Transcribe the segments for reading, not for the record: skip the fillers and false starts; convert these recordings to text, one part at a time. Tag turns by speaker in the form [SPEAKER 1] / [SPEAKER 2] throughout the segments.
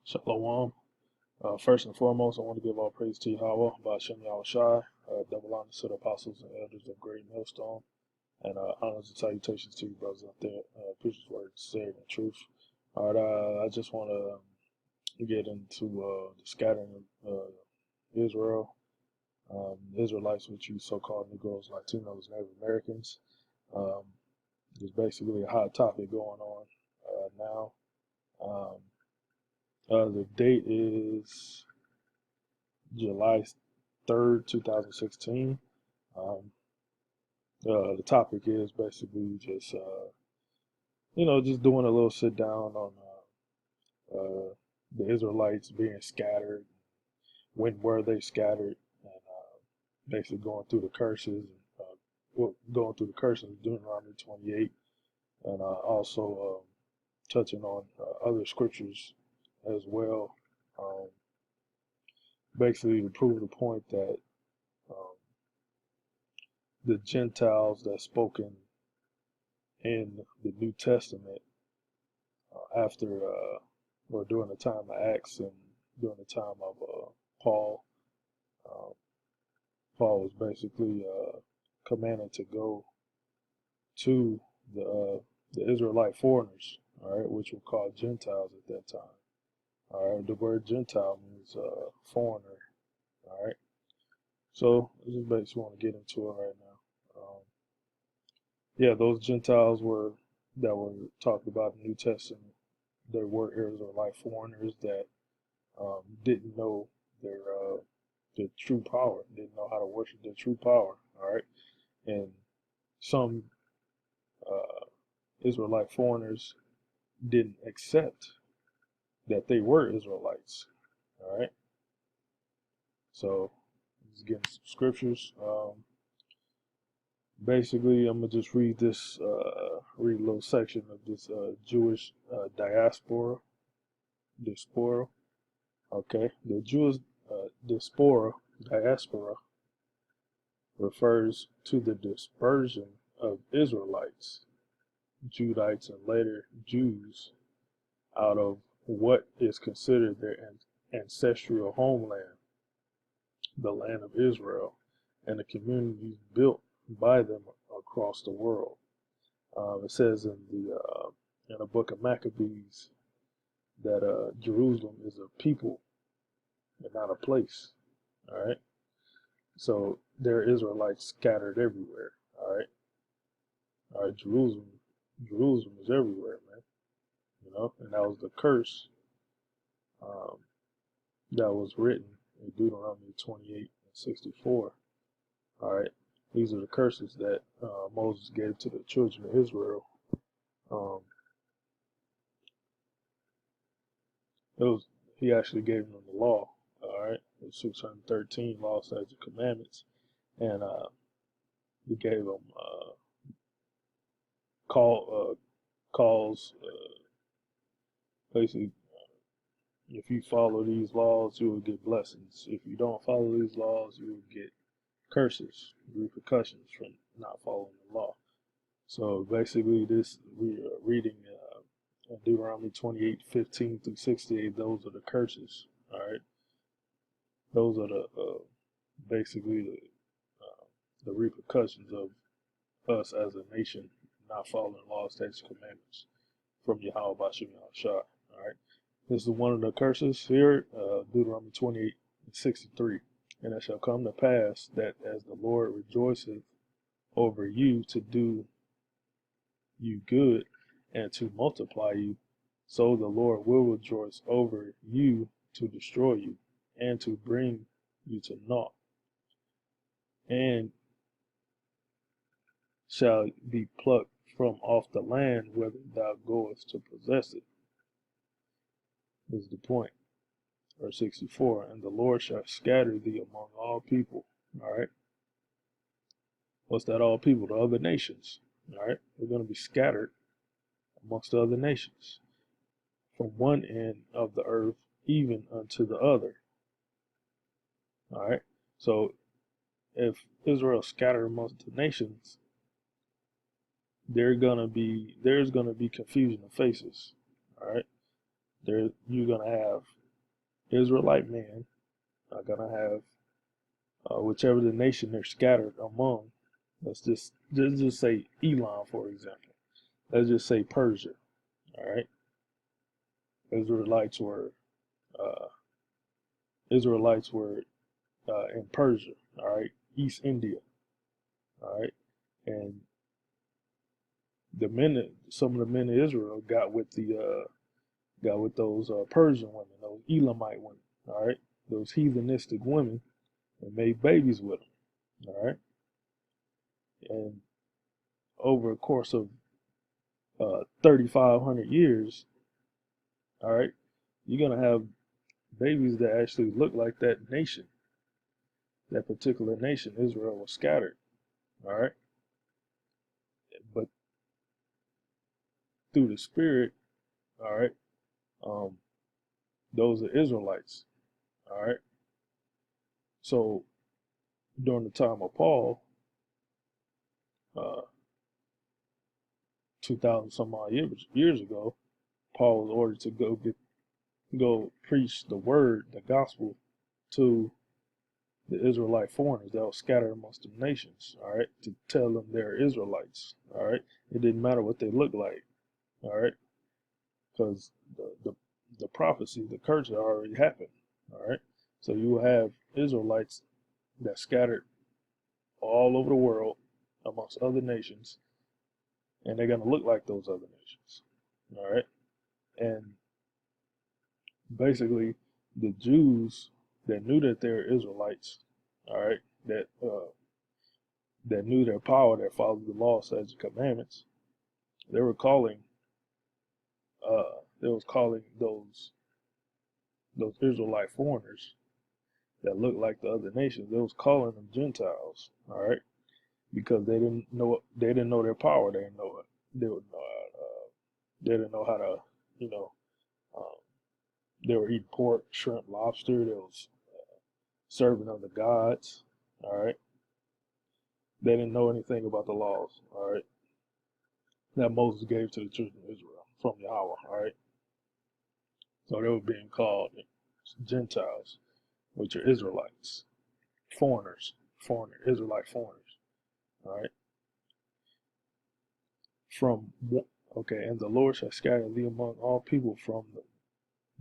[SPEAKER 1] Shalom. First and foremost, I want to give all praise to Yahweh, Ba'ashem Yahushai, double honors to the apostles and elders of Great Millstone, and honors and salutations to you brothers out there, preachers word, said in truth. All right, I just want to get into the scattering of Israel, Israelites, which you so-called Negroes, Latinos, Native Americans. There's basically a hot topic going on now. The date is July 3rd, 2016. The topic is basically just, just doing a little sit down on the Israelites being scattered, when were they scattered, and basically going through the curses, going through the curses of Deuteronomy 28, and also touching on other scriptures as well, basically to prove the point that the Gentiles that's spoken in the New Testament after or during the time of Acts and during the time of Paul, Paul was basically commanded to go to the Israelite foreigners, all right, which were called Gentiles at that time. All right, the word Gentile means foreigner. All right, so I just basically want to get into it right now. Yeah, those Gentiles that were talked about in the New Testament. There were Israelite foreigners that didn't know their true power, didn't know how to worship their true power. All right, and some Israelite foreigners didn't accept that they were Israelites. All right, so let's get into some scriptures. Basically, I'm gonna just read this, read a little section of this Jewish diaspora. Okay, the Jewish diaspora refers to the dispersion of Israelites, Judites, and later Jews out of what is considered their ancestral homeland, the land of Israel, and the communities built by them across the world. It says in the book of Maccabees that Jerusalem is a people and not a place. All right, so there are Israelites scattered everywhere. All right, Jerusalem is everywhere, man. And that was the curse that was written in Deuteronomy 28 and 64. All right, these are the curses that Moses gave to the children of Israel. He actually gave them the law. All right, the 613 law, statutes, commandments, and he gave them calls. Basically, if you follow these laws, you will get blessings. If you don't follow these laws, you will get curses, repercussions from not following the law. So basically, we are reading Deuteronomy 28:15 through 68. Those are the curses. All right, those are the basically the repercussions of us as a nation not following laws, statutes, commandments from Yahweh Ba'ashem Yahushai. All right, this is one of the curses here, Deuteronomy 28:63. And it shall come to pass that as the Lord rejoiceth over you to do you good and to multiply you, so the Lord will rejoice over you to destroy you and to bring you to naught, and shall be plucked from off the land whither thou goest to possess it. This is the point. Verse 64, and the Lord shall scatter thee among all people. All right. What's that all people? The other nations. All right. They're going to be scattered amongst the other nations, from one end of the earth even unto the other. All right. So if Israel scattered amongst the nations, there's going to be confusion of faces. All right. you're gonna have Israelite men are gonna have whichever the nation they're scattered among. Let's just say Elam, for example. Let's just say Persia. All right, Israelites were uh, Israelites were in Persia. All right, East India. All right, and some of the men of Israel got with those Persian women, those Elamite women. All right, those heathenistic women, and made babies with them. All right, and over a course of 3,500 years, all right, you're gonna have babies that actually look like that nation, that particular nation. Israel was scattered. All right, but through the Spirit, all right, um, those are Israelites. All right, so during the time of Paul, uh, 2,000 some odd years ago, Paul was ordered to go preach the word, the gospel, to the Israelite foreigners that were scattered amongst the nations. All right, to tell them they're Israelites. All right, it didn't matter what they looked like. All right, because the prophecy, the curse had already happened. All right, so you will have Israelites that scattered all over the world amongst other nations, and they're going to look like those other nations. All right, and basically the Jews that knew that they're Israelites, all right, that knew their power, that followed the law, statutes, and commandments, they were calling those Israelite foreigners that looked like the other nations. They was calling them Gentiles, all right, because they didn't know their power. They didn't know it. They didn't know how to, you know, um, they were eating pork, shrimp, lobster. They was serving other gods, all right. They didn't know anything about the laws, all right, that Moses gave to the children of Israel from Yahweh, all right. So they were being called Gentiles, which are Israelites, Israelite foreigners, all right. From okay, and the Lord shall scatter thee among all people from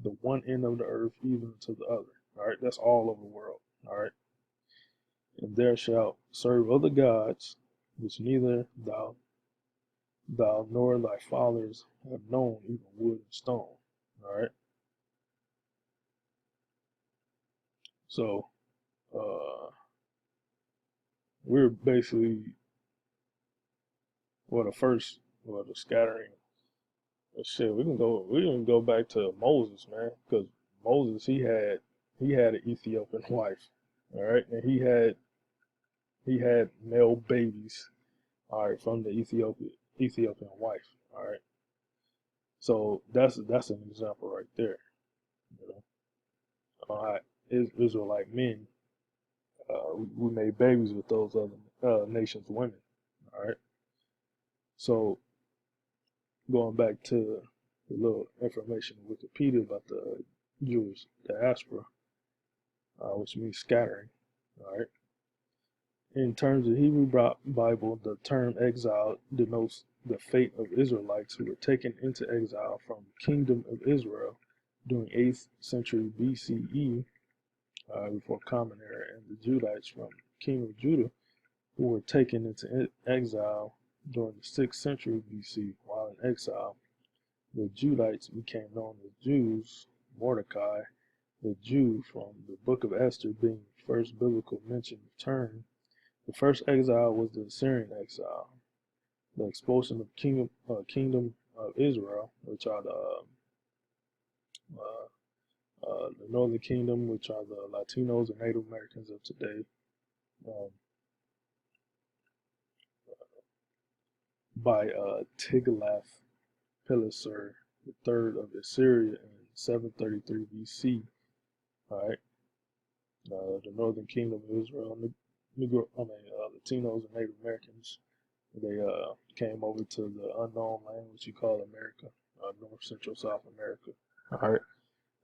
[SPEAKER 1] the one end of the earth even to the other. All right, that's all over the world. All right, and there shalt serve other gods, which neither thou nor thy fathers have known, even wood and stone. All right, so uh, we're basically the scattering. Shit, we can go back to Moses, man, because Moses he had an Ethiopian wife, all right, and he had male babies, all right, from the Ethiopian wife, all right. So that's an example right there, you know. All right, Israelite men, we made babies with those other nations' women, all right. So going back to the little information in Wikipedia about the Jewish diaspora, which means scattering. All right. In terms of Hebrew Bible, the term exile denotes the fate of Israelites who were taken into exile from the Kingdom of Israel during 8th century BCE, before Common Era, and the Judites from the Kingdom of Judah who were taken into exile during the 6th century BC. While in exile, the Judites became known as Jews. Mordecai, the Jew from the Book of Esther, being the first biblical mention of term. The first exile was the Assyrian exile. The expulsion of Kingdom of Israel, which are the Northern Kingdom, which are the Latinos and Native Americans of today, um, by Tiglath-Pileser III of Assyria in 733 BC. All right, the Northern Kingdom of Israel, Latinos and Native Americans, they came over to the unknown land, which you call America, North, Central, South America. All right,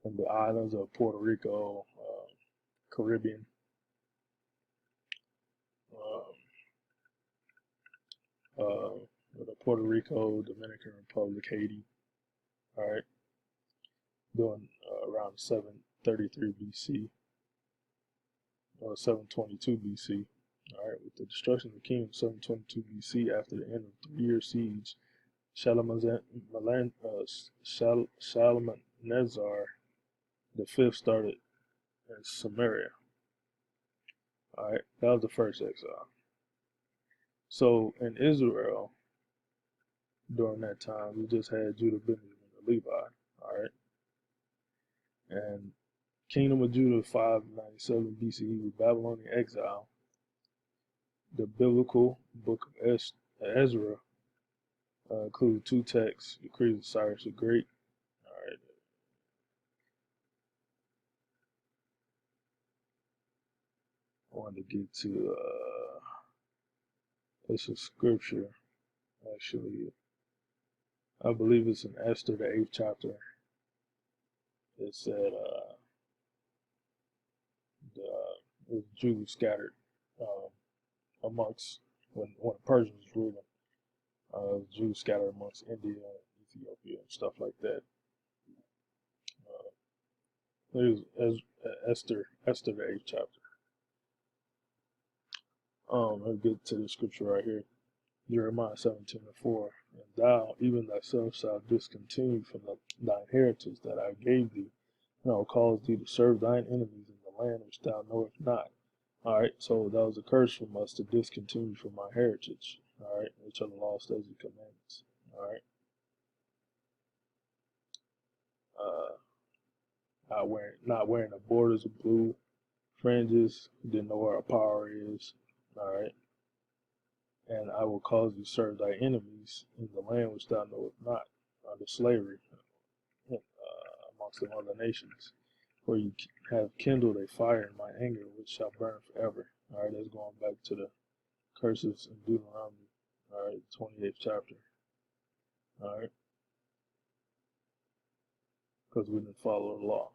[SPEAKER 1] and the islands of Puerto Rico, Caribbean, Puerto Rico, Dominican Republic, Haiti. All right, during around 733 BC or 722 BC. All right, with the destruction of the kingdom, 722 BC, after the end of 3 year siege, Shalmaneser the fifth started in Samaria. All right, that was the first exile. So in Israel, during that time, we just had Judah, Benjamin, and Levi. All right, and Kingdom of Judah, 597 BCE, with Babylonian exile. The biblical book of Ezra includes 2 texts: the Decrees of Cyrus the Great. All right, I wanted to get to it's a scripture actually. I believe it's in Esther, the 8th chapter. It said the Jews scattered amongst when the Persians was ruling. Jews scattered amongst India, Ethiopia, and stuff like that. There's Esther, the 8th chapter. I'll get to the scripture right here. Jeremiah 17:4. And thou, even thyself, shalt discontinue from thine heritage that I gave thee, and I will cause thee to serve thine enemies in the land which thou knowest not. All right, so that was a curse from us to discontinue from our heritage. All right, which are the law, statutes, and commandments. All right, not wearing the borders of blue fringes. Didn't know where our power is. All right, and I will cause thee to serve thy enemies in the land which thou knowest not, under slavery amongst the other nations. For you have kindled a fire in my anger, which shall burn forever. All right, that's going back to the curses in Deuteronomy. All right, 28th chapter. All right, because we didn't follow the law.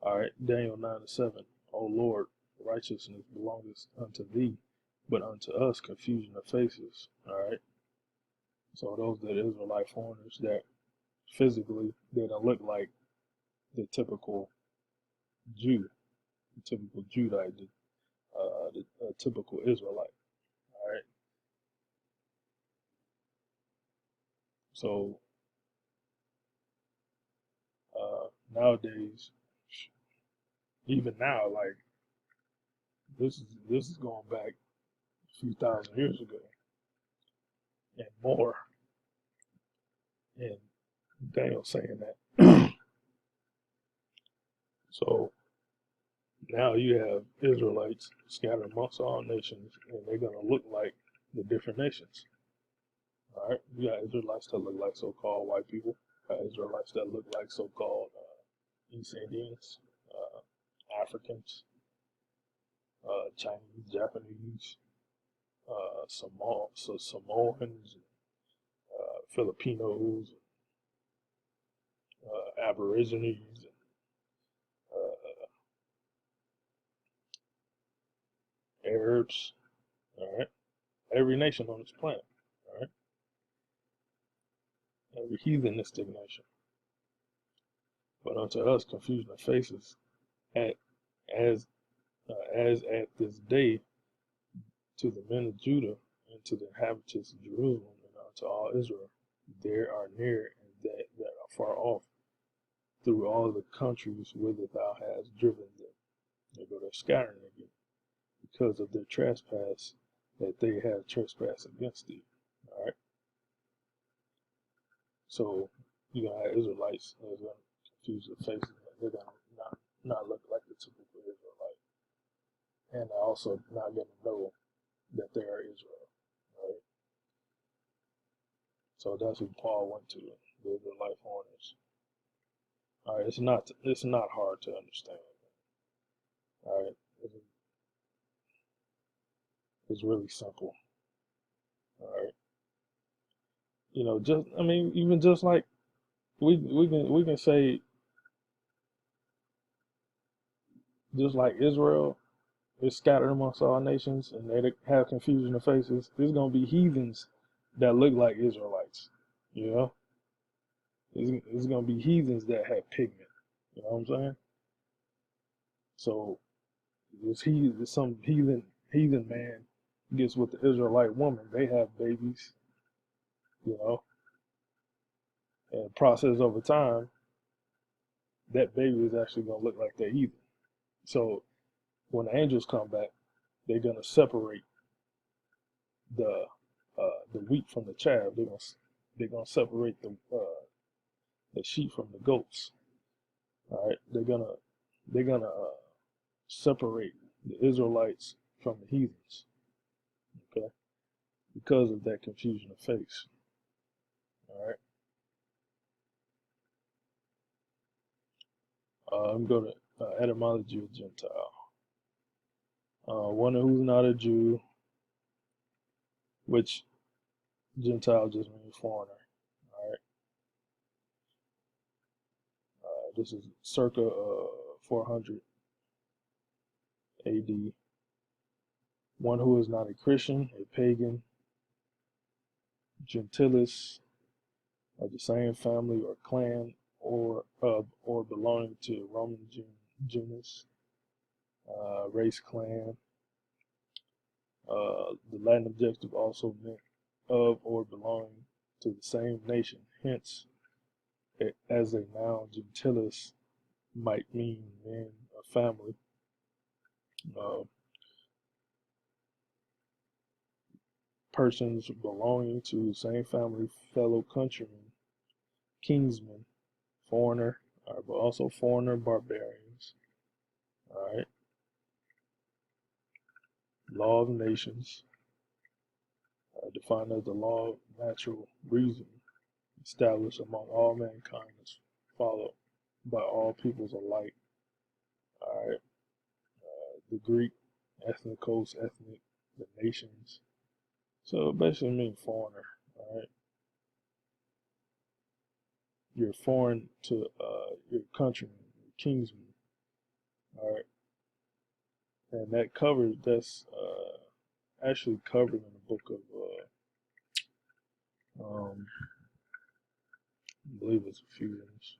[SPEAKER 1] All right, Daniel 9:7. O Lord, righteousness belongeth unto thee, but unto us confusion of faces. All right, so those that Israelite foreigners that physically they don't look like the typical Jew, the typical Judite, the typical Israelite. All right, so nowadays, even now, like this is going back a few thousand years ago and more, and Daniel saying that. So now you have Israelites scattered amongst all nations, and they're gonna look like the different nations. All right, you got Israelites that look like so-called white people. You got Israelites that look like so-called East Indians, Africans, Chinese, Japanese, Samoans, Filipinos, Aborigines, Arabs. All right, every nation on this planet. All right, every heathenistic nation. But unto us confusion of faces, at as at this day to the men of Judah and to the inhabitants of Jerusalem and unto all Israel, there are near and that are far off, through all the countries whither thou hast driven them. They go to scattering again, because of their trespass that they have trespassed against thee. All right. So you're gonna have Israelites that are gonna confuse the faces. They're gonna not look like the typical Israelite, and also not gonna know that they are Israel. Right. So that's what Paul went to, the Israelite foreigners. All right. It's not hard to understand. All right. It's really simple. All right. Just even just like we can say, just like Israel is scattered amongst all nations and they have confusion of faces, there's gonna be heathens that look like Israelites. You know, it's gonna be heathens that have pigment. You know what I'm saying? So some heathen man gets with the Israelite woman, they have babies. You know, and process over time, that baby is actually gonna look like that heathen. So when the angels come back, they're gonna separate the the wheat from the chaff. They're gonna separate the sheep from the goats. All right, they're gonna separate the Israelites from the heathens. Okay, because of that confusion of face. All right, I'm going to etymology of Gentile. One who's not a Jew, which Gentile just means foreigner. All right, this is circa 400 AD. One who is not a Christian, a pagan, Gentilis, of the same family or clan, or belonging to Roman genus, race, clan. The Latin adjective also meant of or belonging to the same nation. Hence, as a noun, gentilis might mean men or family. Uh, Persons belonging to the same family, fellow countrymen, kinsmen, foreigner, but also foreigner barbarians. All right. Law of nations, defined as the law of natural reason, established among all mankind, is followed by all peoples alike. All right. The Greek, ethnicos, ethnic, the nations. So it basically means foreigner. All right. You're foreign to your countrymen, your kinsmen. All right. And that's actually covered in the book of I believe it's Ephesians.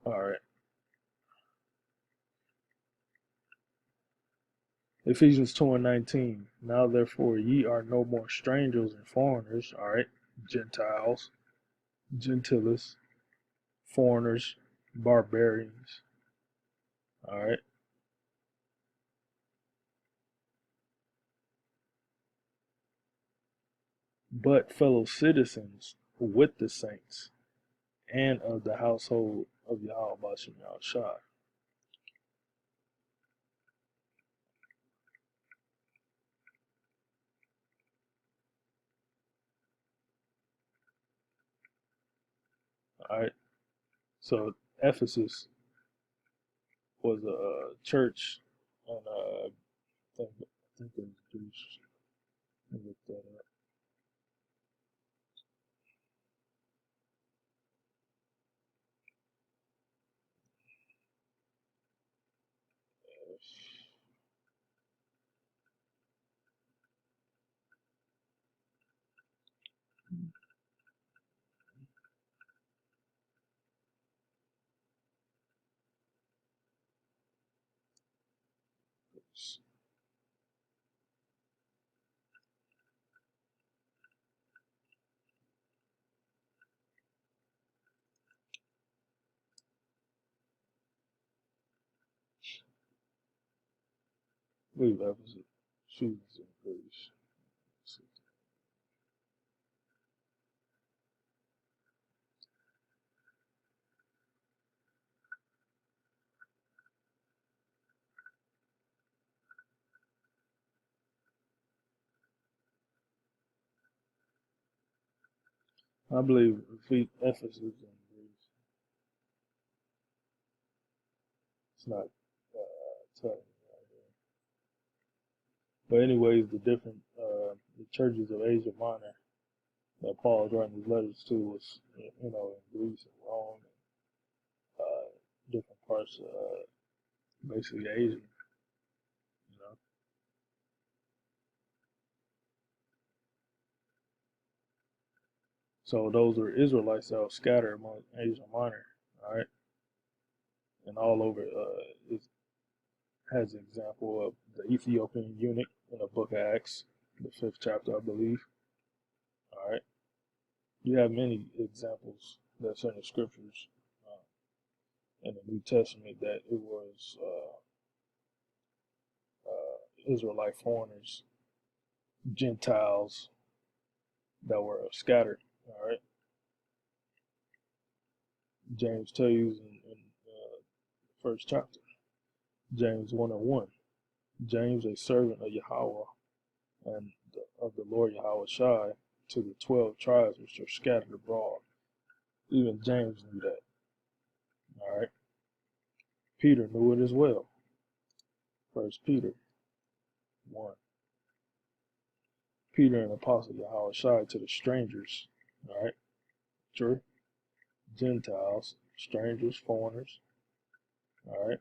[SPEAKER 1] All right. Ephesians 2:19. Now therefore ye are no more strangers and foreigners, all right, Gentiles, Gentilis, foreigners, barbarians, all right, but fellow citizens with the saints and of the household of Yahweh Bashem Yahushua. All right. So Ephesus was a church, and I think it was Jewish. Let me look that up. I believe Ephesus. She was in Greece. I believe Ephesus in Greece. It's not telling me right here. But anyways, the churches of Asia Minor that Paul was writing his letters to was, in Greece and Rome and different parts of basically Asia. So those are Israelites that were scattered among Asia Minor, all right, and all over. It has an example of the Ethiopian eunuch in the book of Acts, the 5th chapter, I believe. All right, you have many examples that's in the scriptures in the New Testament that it was Israelite foreigners, Gentiles that were scattered. All right, James tells you in the 1st chapter, James 1:1. James, a servant of Yahweh and of the Lord Yahweh Shai, to the 12 tribes which are scattered abroad. Even James knew that. All right. Peter knew it as well. 1 Peter 1. Peter, an apostle of Yahweh Shai, to the strangers. All right. True. Gentiles, strangers, foreigners. All right.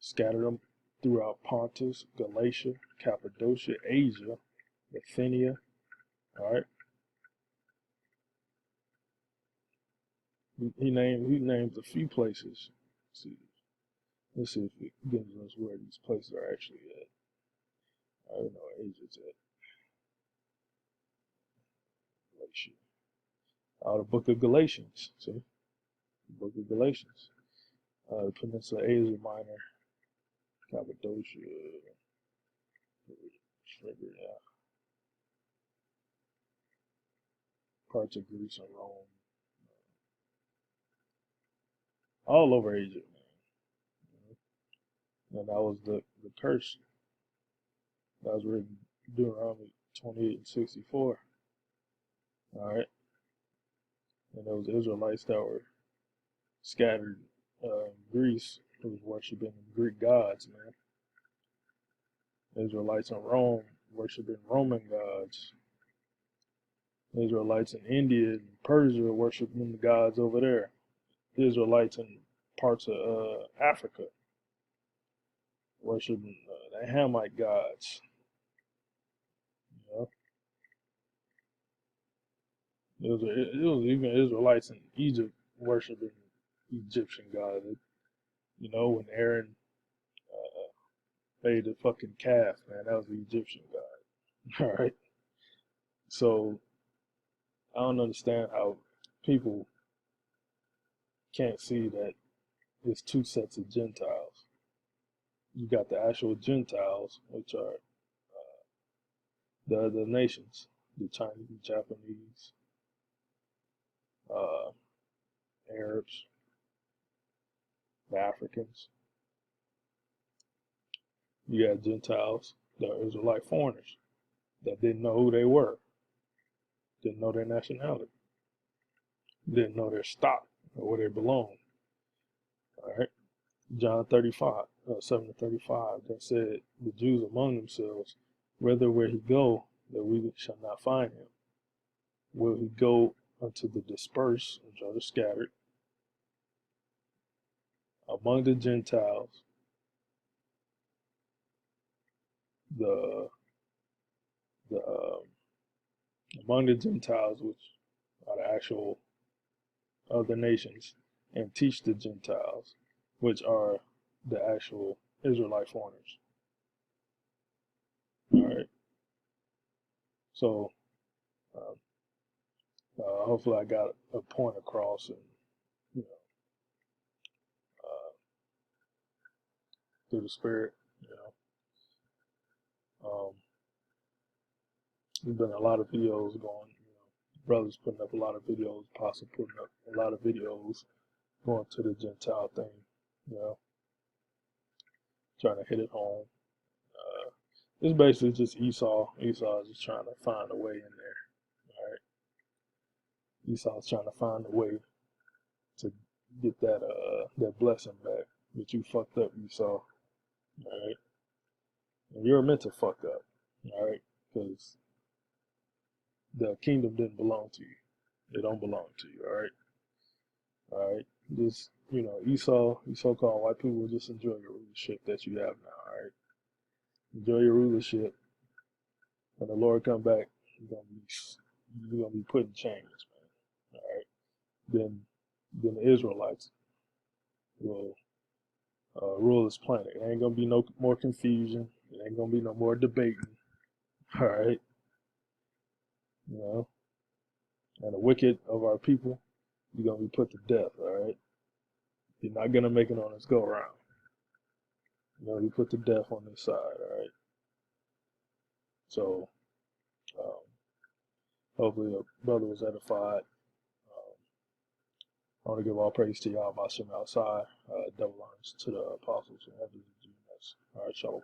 [SPEAKER 1] Scattered them throughout Pontus, Galatia, Cappadocia, Asia, Bithynia. All right. He names a few places. Let's see if it gives us where these places are actually at. I don't know where Asia's at. Galatia. The book of Galatians. See? The book of Galatians. The Peninsula Asia Minor, Cappadocia, parts of Greece and Rome. All over Asia, man. And that was the curse that was written Deuteronomy 28 and 64. All right. And those Israelites that were scattered in Greece, who was worshiping Greek gods, man. Israelites in Rome worshiping Roman gods. Israelites in India and Persia worshiping the gods over there. Israelites in parts of Africa worshiping the Hamite gods. It was even Israelites in Egypt worshiping Egyptian gods. When Aaron made the fucking calf, man, that was the Egyptian god. All right. So I don't understand how people can't see that it's two sets of Gentiles. You got the actual Gentiles, which are the other nations, the Chinese, Japanese, Arabs, the Africans. You got Gentiles, the Israelite foreigners that didn't know who they were, didn't know their nationality, didn't know their stock or where they belonged. All right. John 35, 7 to 35, that said, the Jews among themselves, whether where he go, that we shall not find him. Will he go unto the dispersed, which are the scattered, among the Gentiles, the among the Gentiles, which are the actual other nations, and teach the Gentiles, which are the actual Israelite foreigners. All right. So hopefully I got a point across, and through the spirit, there's been a lot of videos going. Brothers putting up a lot of videos, Apostle putting up a lot of videos going to the Gentile thing, trying to hit it home. It's basically just Esau. Esau is just trying to find a way in there. All right. Esau's trying to find a way to get that blessing back that you fucked up, Esau. All right. And you're meant to fuck up. All right. Because the kingdom didn't belong to you. It don't belong to you. All right. All right. Just, Esau, you so-called white people, just enjoy your rulership that you have now. All right. Enjoy your rulership. When the Lord come back, you're gonna be put in chains, man. All right. Then the Israelites will rule this planet. It ain't gonna be no more confusion. It ain't gonna be no more debating. All right. You know, and the wicked of our people, you're gonna be put to death. All right. You're not gonna make it on this go around. You're gonna be put to death on this side. All right. So um, hopefully a brother was edified. I want to give all praise to Yahweh Shem outside, double honors to the apostles and elders of GMS. All right, shalom.